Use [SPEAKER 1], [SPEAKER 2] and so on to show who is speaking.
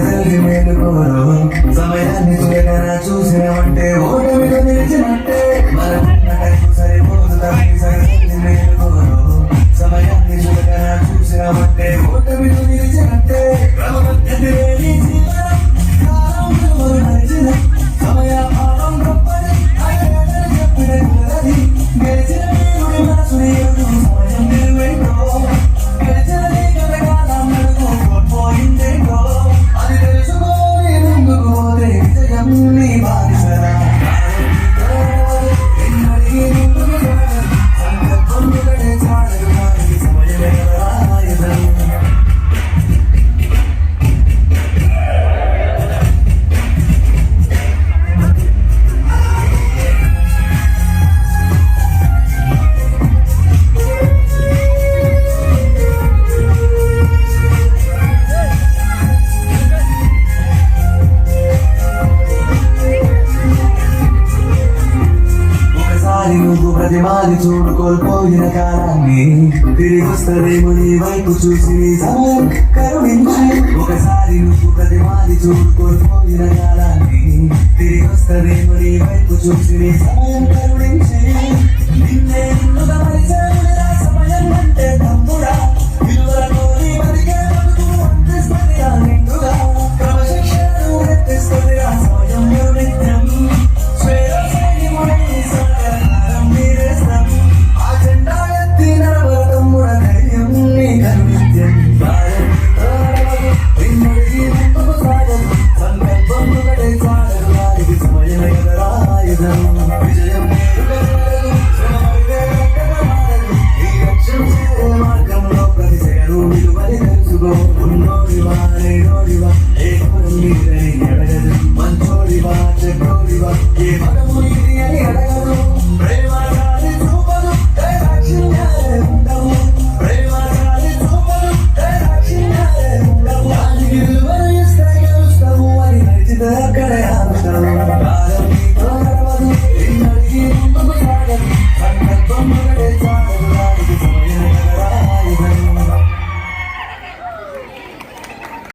[SPEAKER 1] selfie మేలుకోరు సమయాన్ని చూడగా చూసినామంటే ఓటమిలో నిలిచినట్టే మన సరిపోదు సెల్ఫీ మేలుకోరు సమయాన్ని చూడగా చూసినామంటే ఓటమిలో నిలిచినట్టే సమయ భావం గొప్పది చెప్పిన గెలిచిన మనసుని సమయం నిలువేటో గెలిచిన పోయిందేటో అది తెలుసుకోని ముందుకు పోతే విజయం నీ బాధిసరా సంకల్పం ఒకటే చాలదు కానీ సమయమే ఆయుధం నువ్వు ప్రతిమాని చూడు కోల్పోయిన కాలాన్ని తిరిగి వస్తదేమో నీ వైపు చూసి నీ సమయం కరుణించి ఒకసారి నువ్వు ప్రతిమాని చూడు కోల్పోయిన కాలాన్ని తిరిగి వస్తదేమో నీ వైపు చూసి నీ సమయం కరుణించి నిన్నే నిన్నుగా పరిచయం